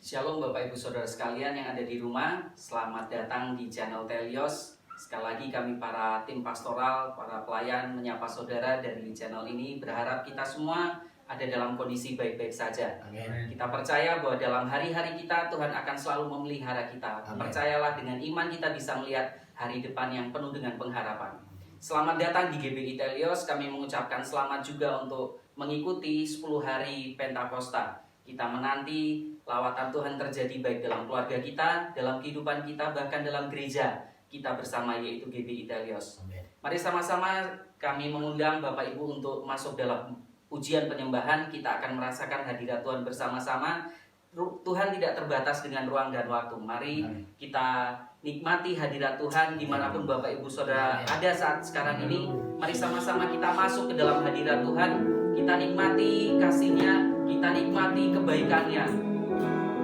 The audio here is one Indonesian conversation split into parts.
Shalom Bapak Ibu Saudara sekalian yang ada di rumah, selamat datang di channel Telios. Sekali lagi kami para tim pastoral, para pelayan menyapa saudara dari channel ini. Berharap kita semua ada dalam kondisi baik-baik saja. Amin. Kita percaya bahwa dalam hari-hari kita Tuhan akan selalu memelihara kita. Amin. Percayalah dengan iman kita bisa melihat hari depan yang penuh dengan pengharapan. Selamat datang di GBI Telios. Kami mengucapkan selamat juga untuk mengikuti 10 hari Pentakosta. Kita menanti lawatan Tuhan terjadi baik dalam keluarga kita, dalam kehidupan kita, bahkan dalam gereja kita bersama, yaitu GBI Telios. Amin. Mari sama-sama kami mengundang Bapak Ibu untuk masuk dalam ujian penyembahan. Kita akan merasakan hadirat Tuhan bersama-sama. Tuhan tidak terbatas dengan ruang dan waktu. Mari kita nikmati hadirat Tuhan dimanapun Bapak Ibu Saudara ada saat sekarang ini. Mari sama-sama kita masuk ke dalam hadirat Tuhan. Kita nikmati kasih-Nya, kita nikmati kebaikan-Nya.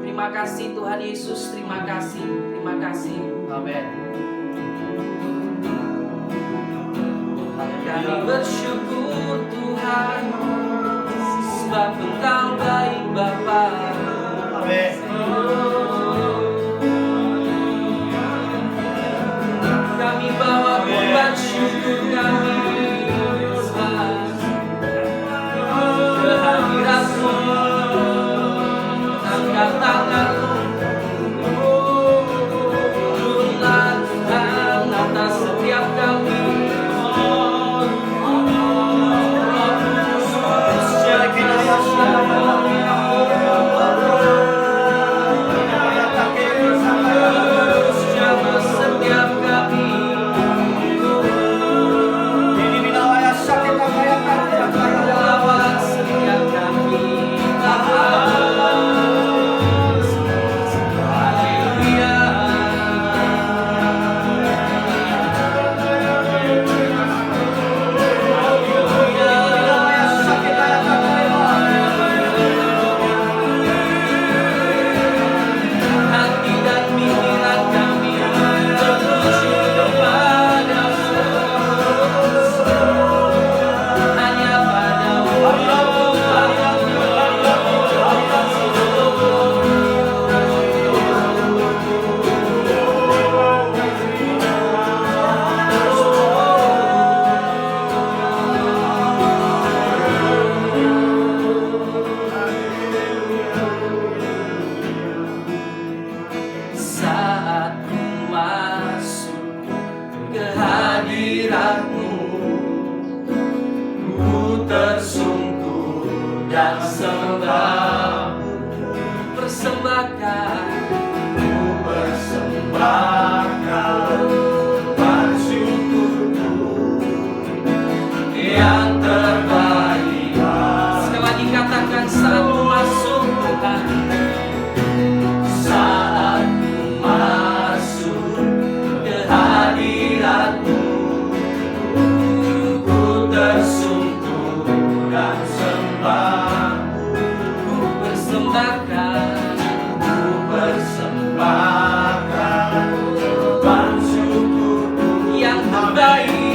Terima kasih Tuhan Yesus, terima kasih, terima kasih. Amin. Kami bersyukur Tuhan, sebab Engkau baik Bapa. Amin. Kami bawa korban syukur kami ke hadirat-Mu, angkat tangan-Mu, turunlah Tuhan atas setiap kami. Sebab Tuhan baik.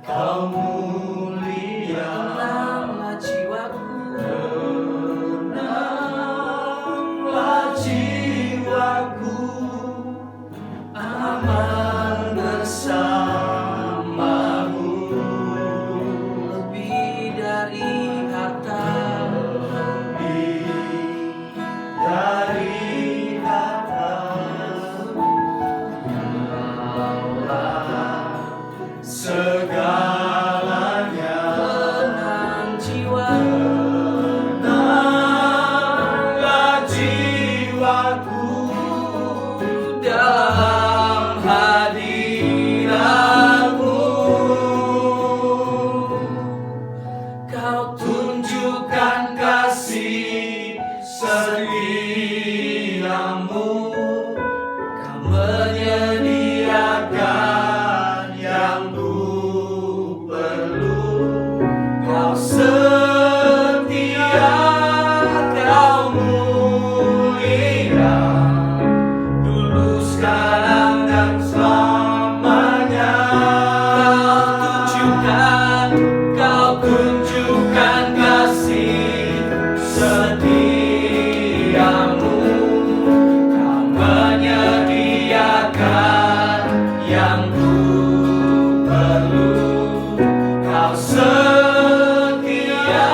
Kau mulia, tenanglah jiwaku, tenanglah jiwaku, aman bersamamu. lebih dari harta, Lebih dari harta, Kaulah segalanya. tenang jiwa, Tenanglah jiwaku dalam hadiratmu. Kau tunjukkan kasih setiamu. Kau menyediakan yang ku perlu. Kau setia, kau mulia, dulu, sekarang, dan selamanya. Kau tunjukkan kasih setiamu. Kau menyediakan yang ku perlu. Kau setia,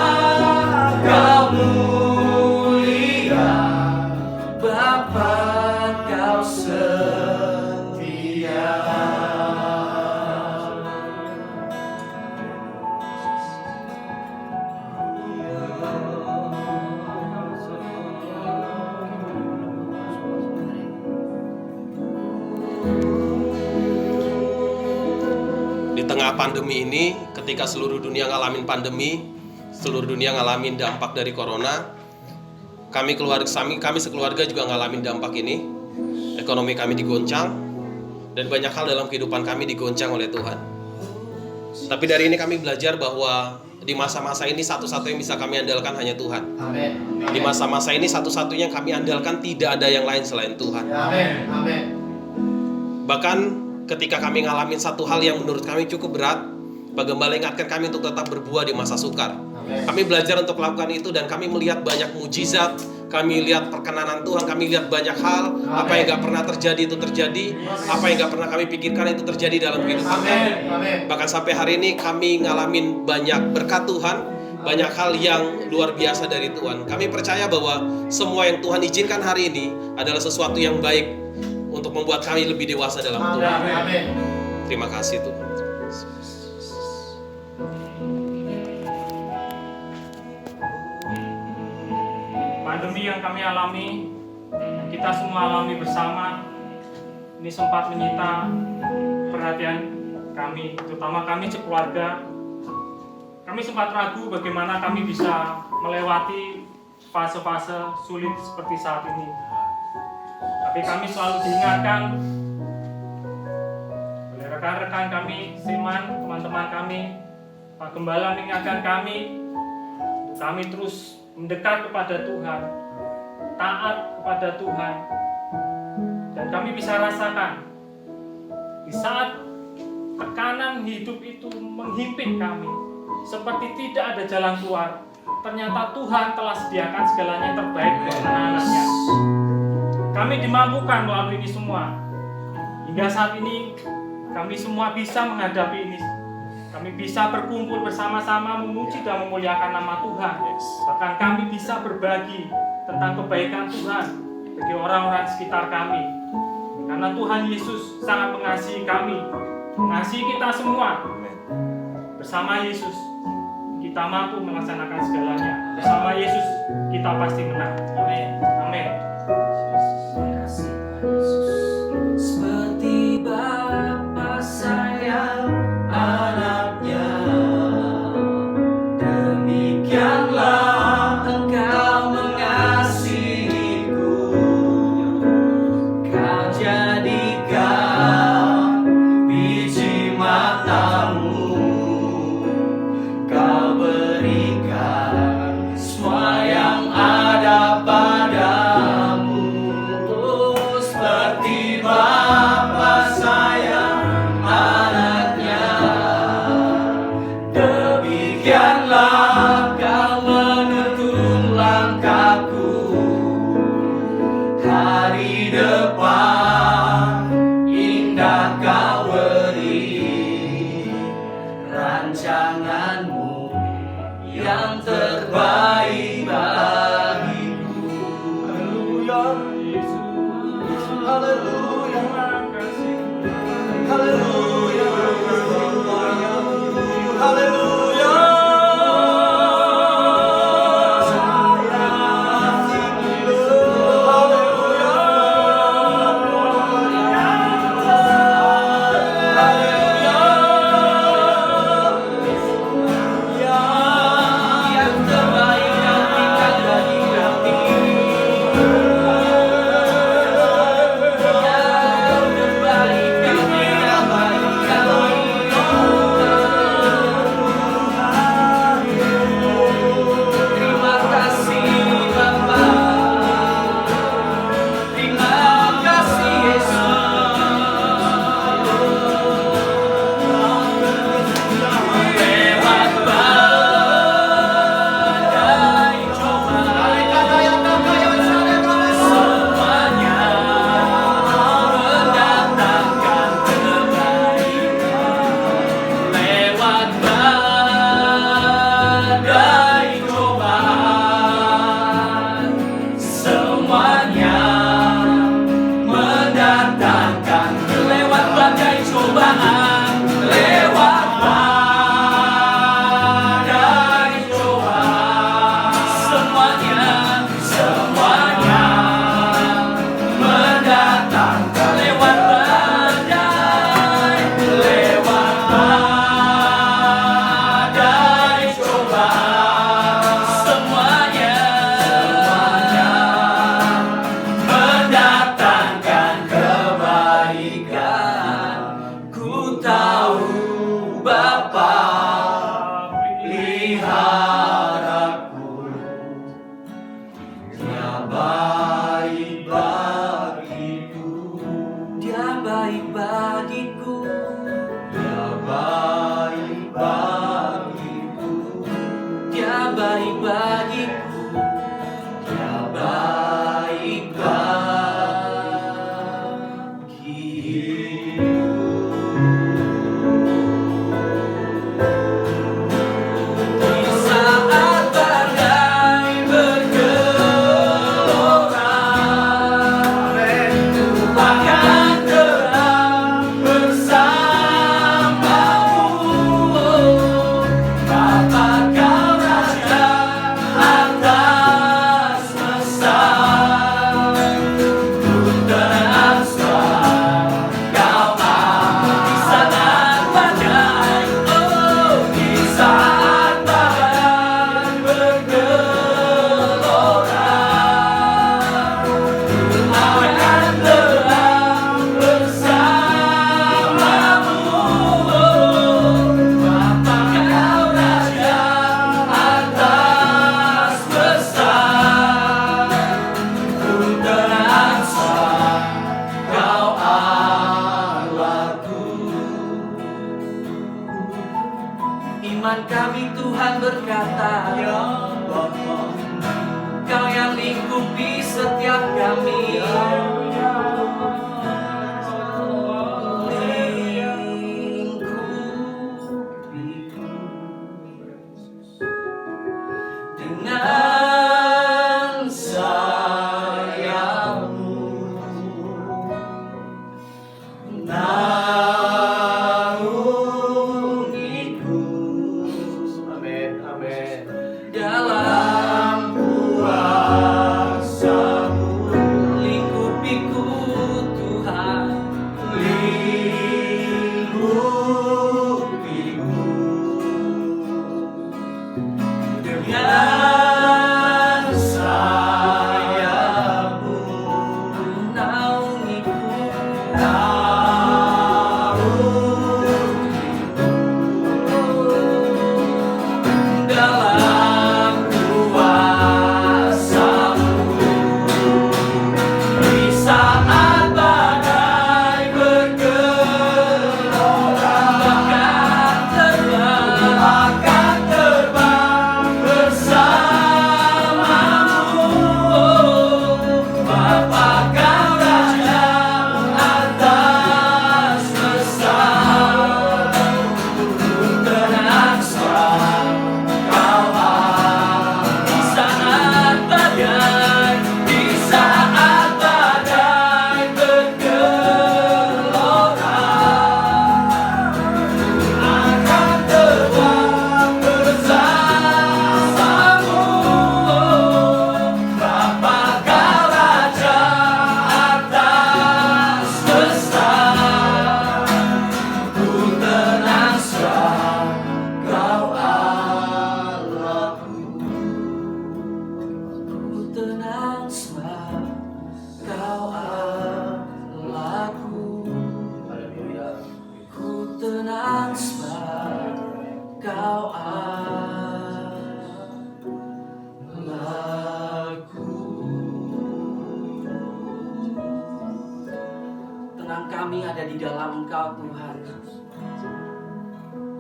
kau mulia, Bapa, kau setia. Di tengah pandemi ini, ketika seluruh dunia ngalamin pandemi, seluruh dunia ngalamin dampak dari corona, kami sekeluarga juga ngalamin dampak ini. Ekonomi kami digoncang, dan banyak hal dalam kehidupan kami digoncang oleh Tuhan. Tapi dari ini kami belajar bahwa di masa-masa ini satu-satunya yang bisa kami andalkan hanya Tuhan. Amin. Di masa-masa ini satu-satunya yang kami andalkan tidak ada yang lain selain Tuhan. Amin. Amin. Bahkan ketika kami ngalamin satu hal yang menurut kami cukup berat, Pak Gembala ingatkan kami untuk tetap berbuah di masa sukar. Kami belajar untuk melakukan itu dan kami melihat banyak mujizat, kami lihat perkenanan Tuhan, kami lihat banyak hal. Apa yang gak pernah terjadi itu terjadi, apa yang gak pernah kami pikirkan itu terjadi dalam kehidupan kami. Bahkan sampai hari ini kami ngalamin banyak berkat Tuhan, banyak hal yang luar biasa dari Tuhan. Kami percaya bahwa semua yang Tuhan izinkan hari ini adalah sesuatu yang baik untuk membuat kami lebih dewasa dalam Tuhan. Terima kasih Tuhan. Pandemi yang kami alami, yang kita semua alami bersama, ini sempat menyita perhatian kami, terutama kami sekeluarga. Kami sempat ragu bagaimana kami bisa melewati fase-fase sulit seperti saat ini. Tapi kami selalu diingatkan oleh rekan-rekan kami, Seman, teman-teman kami, Pak Gembala mengingatkan kami terus mendekat kepada Tuhan, taat kepada Tuhan. Dan kami bisa rasakan di saat tekanan hidup itu menghimpit kami, seperti tidak ada jalan keluar, ternyata Tuhan telah sediakan segalanya yang terbaik buat anak-anaknya. Kami dimampukan melalui ini semua. Hingga saat ini kami semua bisa menghadapi ini. Kami bisa berkumpul bersama-sama memuji dan memuliakan nama Tuhan. Bahkan kami bisa berbagi tentang kebaikan Tuhan bagi orang-orang sekitar kami. Karena Tuhan Yesus sangat mengasihi kami, mengasihi kita semua. Bersama Yesus kita mampu melaksanakan segalanya. Bersama Yesus kita pasti menang. Amin. Amin. Seperti Bapa sayang anaknya, demikianlah Engkau mengasihiku. Kau jadikan biji matamu, Kau berikan semua yang ada padamu. Oh, seperti rancanganmu yang terbaik bagiku. Haleluya, haleluya, haleluya, haleluya. Iman kami Tuhan berkata, Kau yang lingkupi setiap kami. Lingkupiku dengan sayapmu. Dalam kuasa-Mu, lingkupiku Tuhan, lingkupiku dengan kami ada di dalam Engkau Tuhan,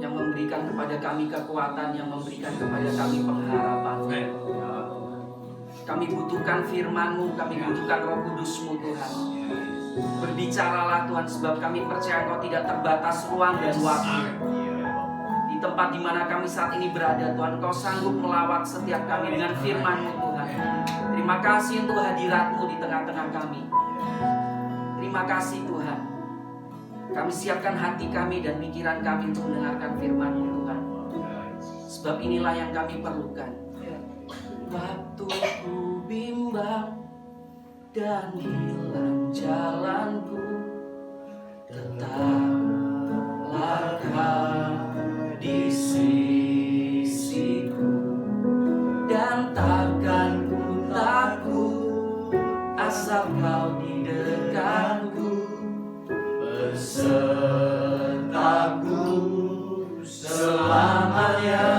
yang memberikan kepada kami kekuatan, yang memberikan kepada kami pengharapan. Kami butuhkan firman-Mu, kami butuhkan Roh Kudus-Mu Tuhan. Berbicaralah Tuhan, sebab kami percaya Engkau tidak terbatas ruang dan waktu. Di tempat di mana kami saat ini berada Tuhan, Engkau sanggup melawat setiap kami dengan firman-Mu Tuhan. Terima kasih untuk hadirat-Mu di tengah-tengah kami. Terima kasih Tuhan. Kami siapkan hati kami dan pikiran kami untuk mendengarkan firman-Mu Tuhan. Sebab inilah yang kami perlukan. Waktu ku bimbang dan hilang jalanku, tetaplah Kau di sisiku, dan takkan ku takut asal Kau di dekatku, besertaku selamanya.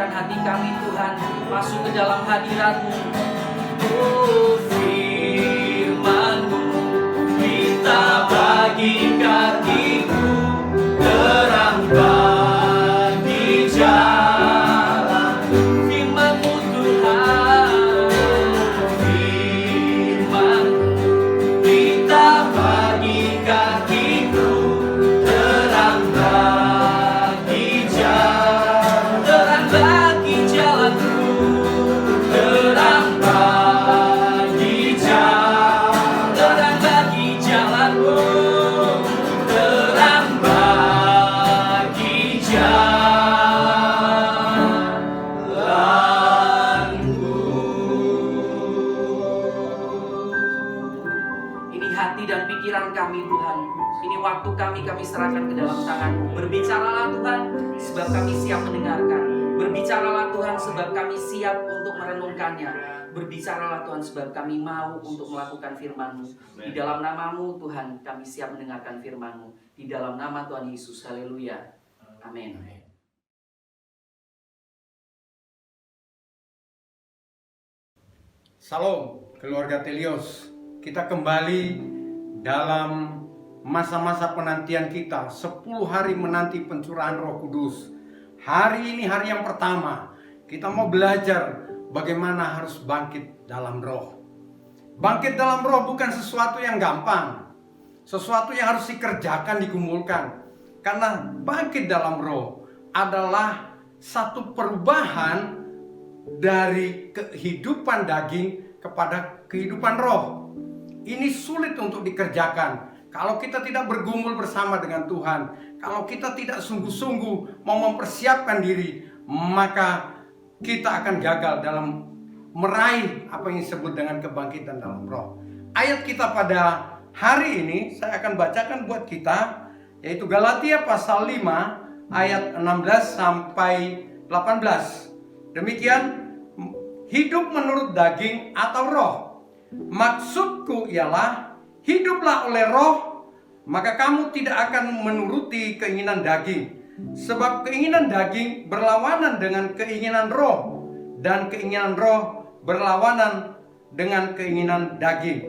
Hati kami Tuhan masuk ke dalam hadirat-Mu. Oh, firman-Mu kita bagi kakiku, terang bagi jalan. Firman-Mu Tuhan, firman-Mu kita bagi kakiku, terang bagi jalan. Terang bagi jalanku, terang bagi jalan, terang bagi jalanku, terang bagi jalanku. Ini hati dan pikiran kami Tuhan. Ini waktu kami serahkan ke dalam tangan-Mu. Berbicaralah Tuhan, sebab kami siap mendengarkan. Berbicaralah Tuhan, sebab kami siap untuk merenungkannya. Berbicaralah Tuhan, sebab kami mau untuk melakukan firman-Mu. Di dalam nama-Mu Tuhan, kami siap mendengarkan firman-Mu. Di dalam nama Tuhan Yesus, haleluya. Amin. Salam keluarga Telios. Kita kembali dalam masa-masa penantian kita, 10 hari menanti pencurahan Roh Kudus. Hari ini hari yang pertama. Kita mau belajar bagaimana harus bangkit dalam roh. Bangkit dalam roh bukan sesuatu yang gampang. Sesuatu yang harus dikerjakan, digumulkan. Karena bangkit dalam roh adalah satu perubahan dari kehidupan daging kepada kehidupan roh. Ini sulit untuk dikerjakan kalau kita tidak bergumul bersama dengan Tuhan. Kalau kita tidak sungguh-sungguh mau mempersiapkan diri, maka kita akan gagal dalam meraih apa yang disebut dengan kebangkitan dalam roh. Ayat kita pada hari ini saya akan bacakan buat kita, yaitu Galatia pasal 5 ayat 16 sampai 18. Demikian, hidup menurut daging atau roh. Maksudku ialah, hiduplah oleh roh, maka kamu tidak akan menuruti keinginan daging. Sebab keinginan daging berlawanan dengan keinginan roh, dan keinginan roh berlawanan dengan keinginan daging.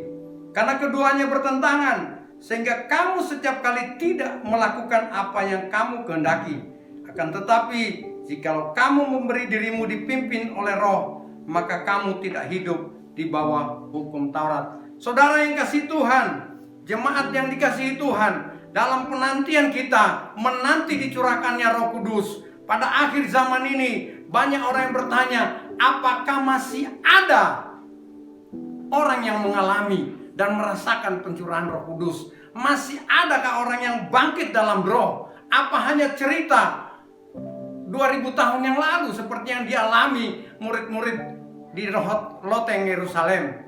Karena keduanya bertentangan, sehingga kamu setiap kali tidak melakukan apa yang kamu kehendaki. Akan tetapi, jikalau kamu memberi dirimu dipimpin oleh roh, maka kamu tidak hidup di bawah hukum Taurat. Saudara yang kasih Tuhan, jemaat yang dikasihi Tuhan, dalam penantian kita menanti dicurahkannya Roh Kudus pada akhir zaman ini, banyak orang yang bertanya, apakah masih ada orang yang mengalami dan merasakan pencurahan Roh Kudus? Masih adakah orang yang bangkit dalam roh? Apa hanya cerita 2000 tahun yang lalu seperti yang dialami murid-murid di loteng Yerusalem?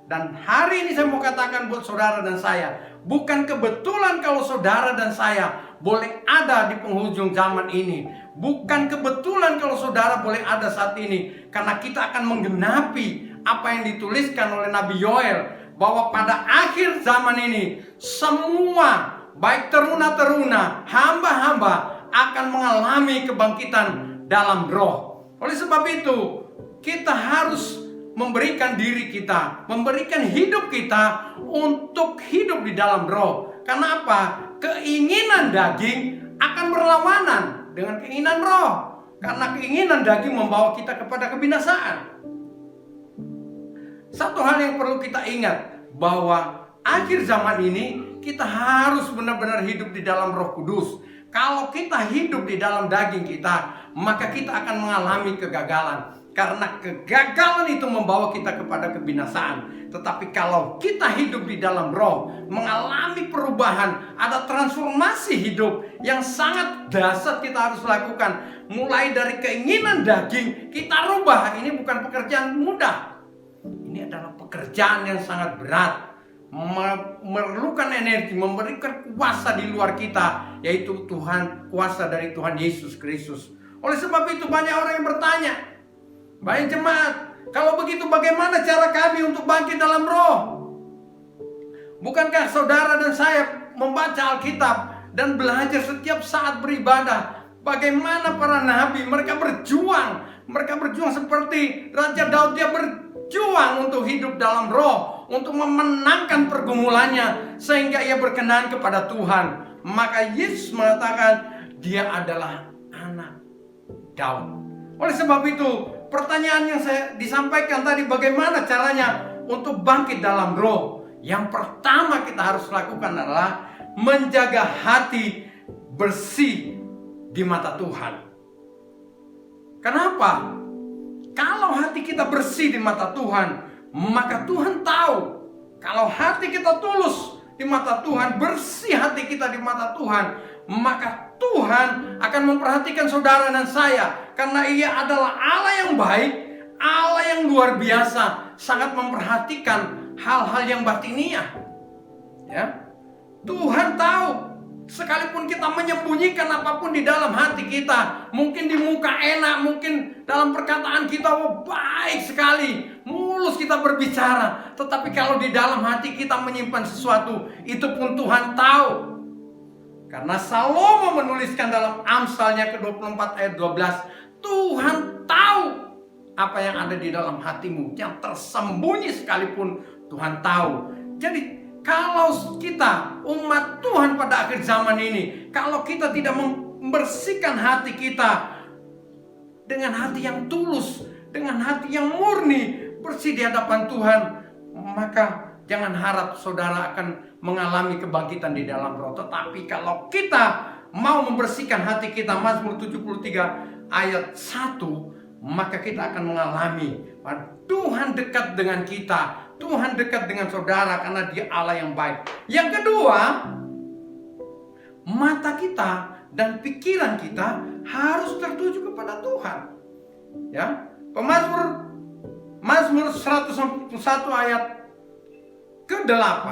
Dan hari ini saya mau katakan buat saudara dan saya, bukan kebetulan kalau saudara dan saya boleh ada di penghujung zaman ini. Bukan kebetulan kalau saudara boleh ada saat ini. Karena kita akan menggenapi apa yang dituliskan oleh Nabi Yoel, bahwa pada akhir zaman ini semua, baik teruna-teruna, hamba-hamba akan mengalami kebangkitan dalam roh. Oleh sebab itu, kita harus memberikan diri kita, memberikan hidup kita untuk hidup di dalam roh. Karena apa? Keinginan daging akan berlawanan dengan keinginan roh. Karena keinginan daging membawa kita kepada kebinasaan. Satu hal yang perlu kita ingat, bahwa akhir zaman ini kita harus benar-benar hidup di dalam Roh Kudus. Kalau kita hidup di dalam daging kita, maka kita akan mengalami kegagalan. Karena kegagalan itu membawa kita kepada kebinasaan. Tetapi kalau kita hidup di dalam roh, mengalami perubahan, ada transformasi hidup yang sangat dahsyat kita harus lakukan. Mulai dari keinginan daging, kita rubah. Ini bukan pekerjaan mudah. Ini adalah pekerjaan yang sangat berat. Memerlukan energi, memberikan kuasa di luar kita, yaitu kuasa dari Tuhan Yesus Kristus. Oleh sebab itu banyak orang yang bertanya, baik jemaat, kalau begitu bagaimana cara kami untuk bangkit dalam roh? Bukankah saudara dan saya membaca Alkitab dan belajar setiap saat beribadah? Bagaimana para nabi, mereka berjuang seperti Raja Daud, dia berjuang untuk hidup dalam roh, untuk memenangkan pergumulannya sehingga ia berkenan kepada Tuhan. Maka Yesus mengatakan dia adalah anak Daud. Oleh sebab itu, pertanyaan yang saya disampaikan tadi, bagaimana caranya untuk bangkit dalam roh? Yang pertama kita harus lakukan adalah menjaga hati bersih di mata Tuhan. Kenapa? Kalau hati kita bersih di mata Tuhan, maka Tuhan tahu. Kalau hati kita tulus di mata Tuhan, bersih hati kita di mata Tuhan, maka Tuhan akan memperhatikan saudara dan saya. Karena ia adalah Allah yang baik, Allah yang luar biasa, sangat memperhatikan hal-hal yang batiniah. Ya, Tuhan tahu. Sekalipun kita menyembunyikan apapun di dalam hati kita, mungkin di muka enak, mungkin dalam perkataan kita baik sekali, mulus kita berbicara, tetapi kalau di dalam hati kita menyimpan sesuatu, itu pun Tuhan tahu. Karena Salomo menuliskan dalam Amsalnya ke-24 ayat 12, Tuhan tahu apa yang ada di dalam hatimu, yang tersembunyi sekalipun Tuhan tahu. Jadi kalau kita umat Tuhan pada akhir zaman ini, kalau kita tidak membersihkan hati kita dengan hati yang tulus, dengan hati yang murni, bersih di hadapan Tuhan, maka jangan harap saudara akan mengalami kebangkitan di dalam roh. Tetapi kalau kita mau membersihkan hati kita, Mazmur 73 ayat 1, maka kita akan mengalami Tuhan dekat dengan kita, Tuhan dekat dengan saudara, karena dia Allah yang baik. Yang kedua, mata kita dan pikiran kita harus tertuju kepada Tuhan. Ya, Mazmur 101 ayat ke-8,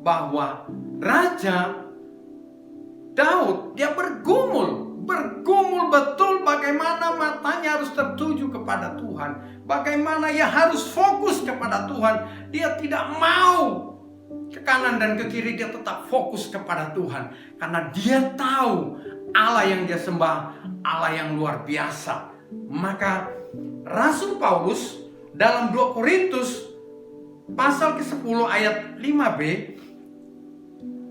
bahwa Raja Daud dia bergumul betul bagaimana matanya harus tertuju kepada Tuhan, bagaimana ia harus fokus kepada Tuhan. Dia tidak mau ke kanan dan ke kiri, dia tetap fokus kepada Tuhan, karena dia tahu Allah yang dia sembah, Allah yang luar biasa. Maka Rasul Paulus dalam 2 Korintus pasal ke-10 ayat 5b,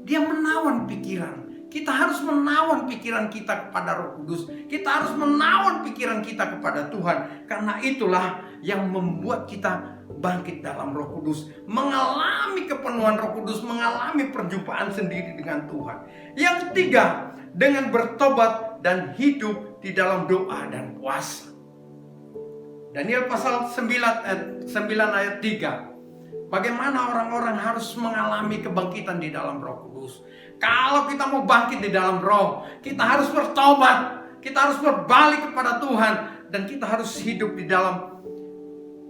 dia menawan pikiran. Kita harus menawan pikiran kita kepada Roh Kudus. Kita harus menawan pikiran kita kepada Tuhan. Karena itulah yang membuat kita bangkit dalam Roh Kudus, mengalami kepenuhan Roh Kudus, mengalami perjumpaan sendiri dengan Tuhan. Yang ketiga, dengan bertobat dan hidup di dalam doa dan puasa. Daniel pasal 9 ayat 3. Bagaimana orang-orang harus mengalami kebangkitan di dalam Roh Kudus? Kalau kita mau bangkit di dalam roh, kita harus bertobat, kita harus berbalik kepada Tuhan, dan kita harus hidup di dalam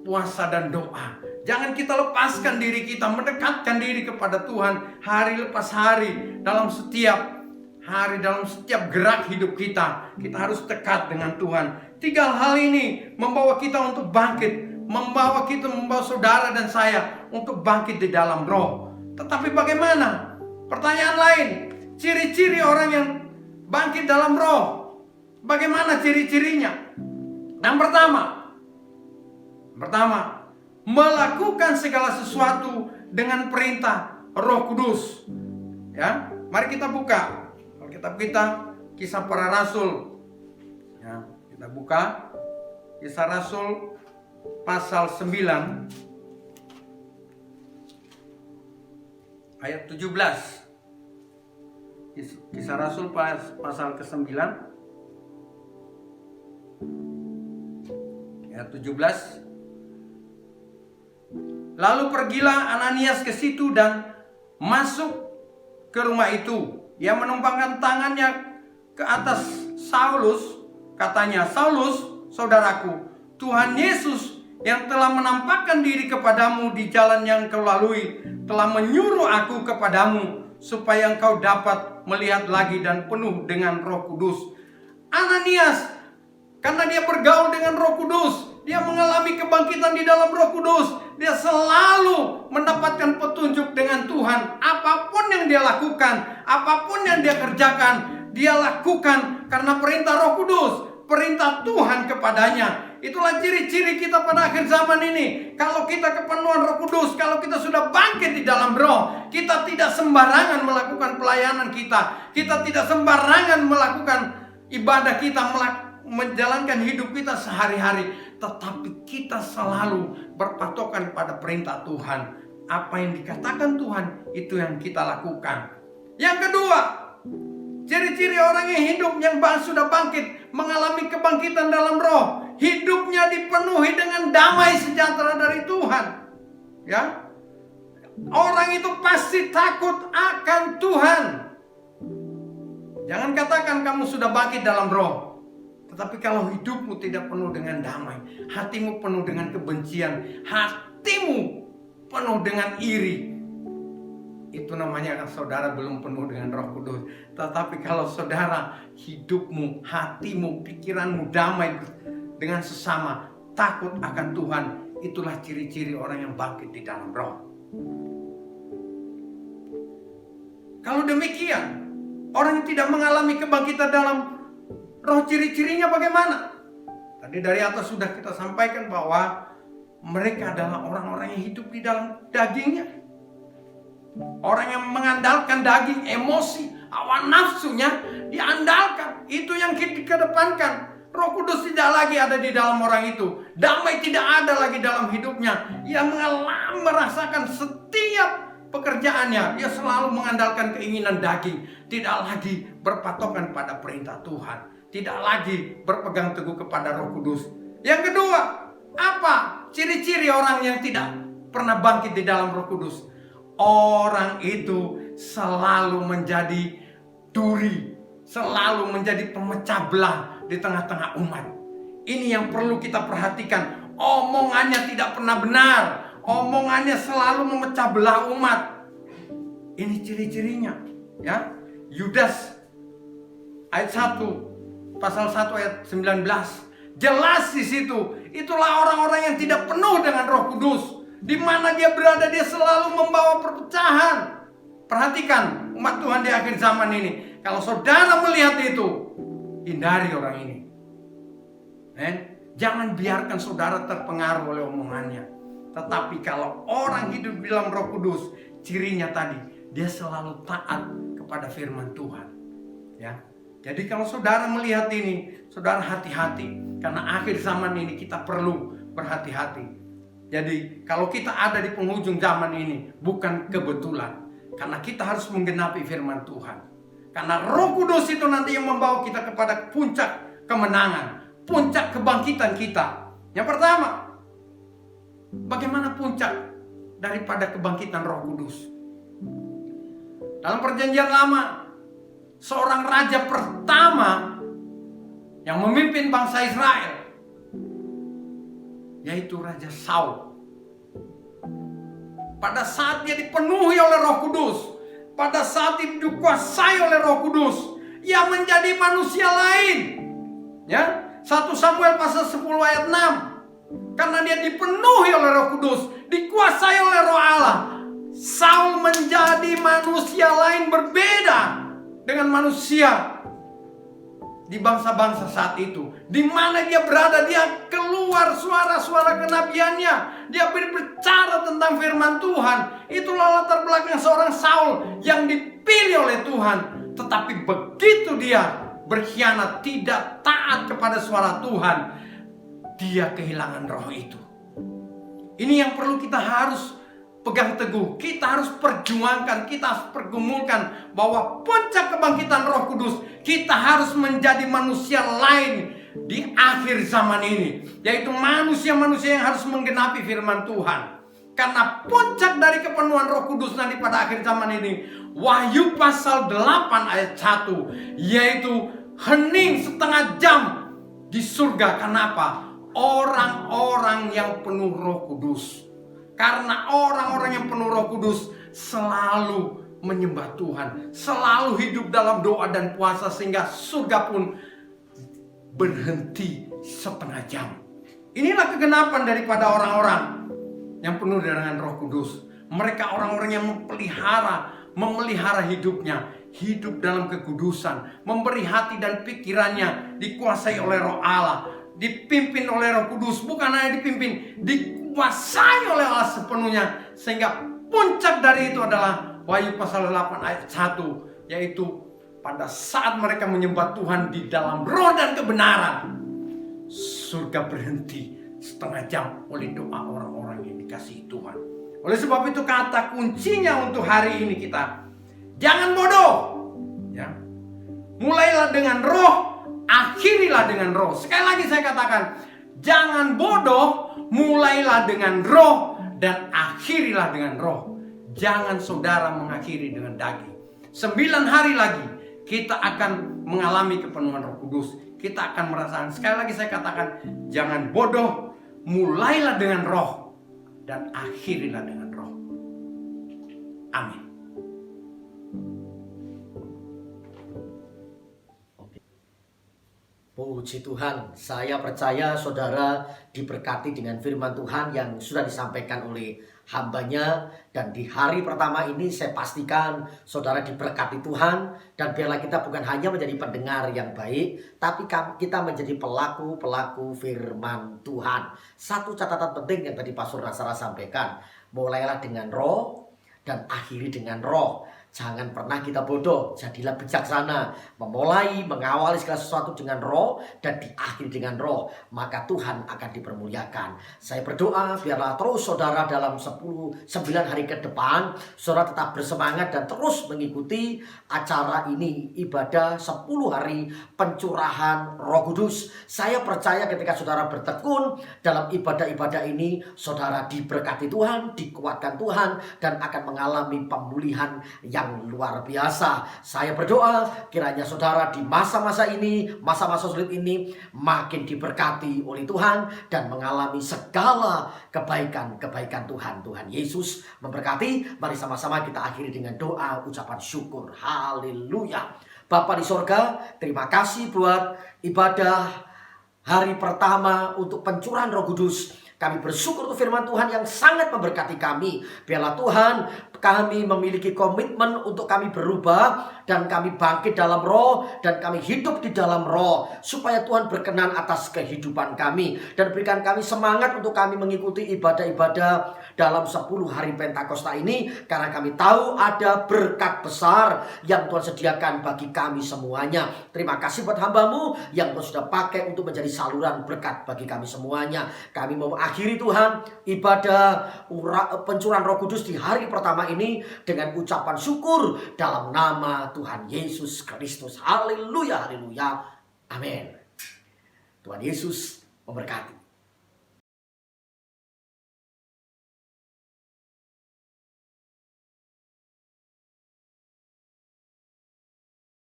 puasa dan doa. Jangan kita lepaskan diri kita, mendekatkan diri kepada Tuhan hari lepas hari, dalam setiap hari, dalam setiap gerak hidup kita. Kita harus dekat dengan Tuhan. 3 hal ini membawa kita untuk bangkit, membawa saudara dan saya untuk bangkit di dalam roh. Tetapi bagaimana? Pertanyaan lain, ciri-ciri orang yang bangkit dalam roh. Bagaimana ciri-cirinya? Yang pertama, melakukan segala sesuatu dengan perintah Roh Kudus. Ya, mari kita buka Alkitab kita, Kisah Para Rasul. Ya, kita buka Kisah Rasul pasal 9 ayat 17. Kisah Rasul pasal ke-9 ayat 17. Lalu pergilah Ananias ke situ dan masuk ke rumah itu. Ia menumpangkan tangannya ke atas Saulus. Katanya, "Saulus, saudaraku, Tuhan Yesus yang telah menampakkan diri kepadamu di jalan yang kau lalui telah menyuruh aku kepadamu supaya engkau dapat melihat lagi dan penuh dengan Roh Kudus." Ananias, karena dia bergaul dengan Roh Kudus, dia mengalami kebangkitan di dalam Roh Kudus. Dia selalu mendapatkan petunjuk dengan Tuhan. Apapun yang dia lakukan, apapun yang dia kerjakan, dia lakukan karena perintah Roh Kudus, perintah Tuhan kepadanya. Itulah ciri-ciri kita pada akhir zaman ini. Kalau kita kepenuhan Roh Kudus, kalau kita sudah bangkit di dalam roh, kita tidak sembarangan melakukan pelayanan kita. Kita tidak sembarangan melakukan ibadah kita, menjalankan hidup kita sehari-hari. Tetapi kita selalu berpatokan pada perintah Tuhan. Apa yang dikatakan Tuhan, itu yang kita lakukan. Yang kedua, ciri-ciri orang yang hidup yang sudah bangkit, mengalami kebangkitan dalam roh, hidupnya dipenuhi dengan damai sejahtera dari Tuhan. Ya, orang itu pasti takut akan Tuhan. Jangan katakan kamu sudah bangkit dalam roh, tetapi kalau hidupmu tidak penuh dengan damai, hatimu penuh dengan kebencian, hatimu penuh dengan iri, itu namanya saudara belum penuh dengan Roh Kudus. Tetapi kalau saudara hidupmu, hatimu, pikiranmu damai dengan sesama, takut akan Tuhan, itulah ciri-ciri orang yang bangkit di dalam roh. Kalau demikian, orang yang tidak mengalami kebangkitan dalam roh, ciri-cirinya bagaimana? Tadi dari atas sudah kita sampaikan bahwa mereka adalah orang-orang yang hidup di dalam dagingnya. Orang yang mengandalkan daging, emosi, hawa nafsunya diandalkan. Itu yang kita kedepankan. Roh Kudus tidak lagi ada di dalam orang itu. Damai tidak ada lagi dalam hidupnya. Ia merasakan setiap pekerjaannya, dia selalu mengandalkan keinginan daging. Tidak lagi berpatokan pada perintah Tuhan. Tidak lagi berpegang teguh kepada Roh Kudus. Yang kedua, apa ciri-ciri orang yang tidak pernah bangkit di dalam Roh Kudus? Orang itu selalu menjadi duri, selalu menjadi pemecah belah di tengah-tengah umat. Ini yang perlu kita perhatikan. Omongannya tidak pernah benar, omongannya selalu memecah belah umat. Ini ciri-cirinya, ya. Yudas ayat 1 pasal 1 ayat 19 jelas di situ. Itulah orang-orang yang tidak penuh dengan Roh Kudus. Di mana dia berada, dia selalu membawa perpecahan. Perhatikan umat Tuhan di akhir zaman ini. Kalau saudara melihat itu, hindari orang ini. Jangan biarkan saudara terpengaruh oleh omongannya. Tetapi kalau orang hidup dalam Roh Kudus, cirinya tadi, dia selalu taat kepada firman Tuhan. Ya. Jadi kalau saudara melihat ini, saudara hati-hati. Karena akhir zaman ini kita perlu berhati-hati. Jadi kalau kita ada di penghujung zaman ini, bukan kebetulan. Karena kita harus menggenapi firman Tuhan. Karena Roh Kudus itu nanti yang membawa kita kepada puncak kemenangan, puncak kebangkitan kita. Yang pertama, bagaimana puncak daripada kebangkitan Roh Kudus? Dalam perjanjian lama, seorang raja pertama yang memimpin bangsa Israel, yaitu Raja Saul. pada saat dia dipenuhi oleh Roh Kudus, pada saat dia dikuasai oleh Roh Kudus, ia menjadi manusia lain. Ya, 1 Samuel pasal 10 ayat 6. Karena dia dipenuhi oleh Roh Kudus, dikuasai oleh Roh Allah, Saul menjadi manusia lain berbeda dengan manusia di bangsa-bangsa saat itu. Di mana dia berada, dia keluar suara-suara kenabiannya. Dia berbicara tentang firman Tuhan. Itulah latar belakang seorang Saul yang dipilih oleh Tuhan. Tetapi begitu dia berkhianat, tidak taat kepada suara Tuhan, dia kehilangan roh itu. Ini yang perlu kita harus pegang teguh, kita harus perjuangkan, kita harus pergumulkan bahwa puncak kebangkitan Roh Kudus, kita harus menjadi manusia lain di akhir zaman ini, yaitu manusia-manusia yang harus menggenapi firman Tuhan. Karena puncak dari kepenuhan Roh Kudus nanti pada akhir zaman ini, Wahyu pasal 8 ayat 1, yaitu hening setengah jam di surga. Kenapa? Orang-orang yang penuh Roh Kudus. Karena orang-orang yang penuh Roh Kudus selalu menyembah Tuhan, selalu hidup dalam doa dan puasa, sehingga surga pun berhenti setengah jam. Inilah kegenapan daripada orang-orang yang penuh dengan Roh Kudus. Mereka orang-orang yang memelihara hidupnya, hidup dalam kekudusan, memberi hati dan pikirannya dikuasai oleh Roh Allah, dipimpin oleh Roh Kudus. Bukan hanya dipimpin, dikuasai oleh Allah sepenuhnya. Sehingga puncak dari itu adalah Wahyu pasal 8 ayat 1, yaitu pada saat mereka menyembah Tuhan di dalam roh dan kebenaran, surga berhenti setengah jam oleh doa orang-orang yang dikasihi Tuhan. Oleh sebab itu kata kuncinya untuk hari ini kita, jangan bodoh, ya. Mulailah dengan roh, akhirilah dengan roh. Sekali lagi saya katakan, jangan bodoh, mulailah dengan roh dan akhirilah dengan roh. Jangan saudara mengakhiri dengan daging. 9 hari lagi kita akan mengalami kepenuhan Roh Kudus. Kita akan merasakan, sekali lagi saya katakan, jangan bodoh, mulailah dengan roh dan akhirilah dengan roh. Amin. Puji Tuhan, saya percaya saudara diberkati dengan firman Tuhan yang sudah disampaikan oleh hambanya. Dan di hari pertama ini saya pastikan saudara diberkati Tuhan. Dan biarlah kita bukan hanya menjadi pendengar yang baik, tapi kita menjadi pelaku-pelaku firman Tuhan. Satu catatan penting yang tadi Pastor Nasara sampaikan, mulailah dengan roh dan akhiri dengan roh. Jangan pernah kita bodoh, jadilah bijaksana, memulai, mengawali segala sesuatu dengan roh dan diakhiri dengan roh, maka Tuhan akan dipermuliakan. Saya berdoa biarlah terus saudara dalam 9 hari ke depan, saudara tetap bersemangat dan terus mengikuti acara ini, ibadah 10 hari pencurahan Roh Kudus. Saya percaya ketika saudara bertekun dalam ibadah-ibadah ini, saudara diberkati Tuhan, dikuatkan Tuhan, dan akan mengalami pemulihan yang luar biasa. Saya berdoa kiranya saudara di masa-masa ini, masa-masa sulit ini, makin diberkati oleh Tuhan dan mengalami segala kebaikan-kebaikan Tuhan. Tuhan Yesus memberkati. Mari sama-sama kita akhiri dengan doa ucapan syukur. Haleluya. Bapa di sorga, terima kasih buat ibadah hari pertama untuk pencurahan Roh Kudus. Kami bersyukur untuk firman Tuhan yang sangat memberkati kami. Biarlah Tuhan, kami memiliki komitmen untuk kami berubah dan kami bangkit dalam roh dan kami hidup di dalam roh, supaya Tuhan berkenan atas kehidupan kami dan berikan kami semangat untuk kami mengikuti ibadah-ibadah dalam 10 hari Pentakosta ini, karena kami tahu ada berkat besar yang Tuhan sediakan bagi kami semuanya. Terima kasih buat hamba-Mu yang Tuhan sudah pakai untuk menjadi saluran berkat bagi kami semuanya. Kami mau akhiri Tuhan ibadah pencurahan Roh Kudus di hari pertama ini dengan ucapan syukur dalam nama Tuhan Yesus Kristus. Haleluya, haleluya. Amin. Tuhan Yesus memberkati.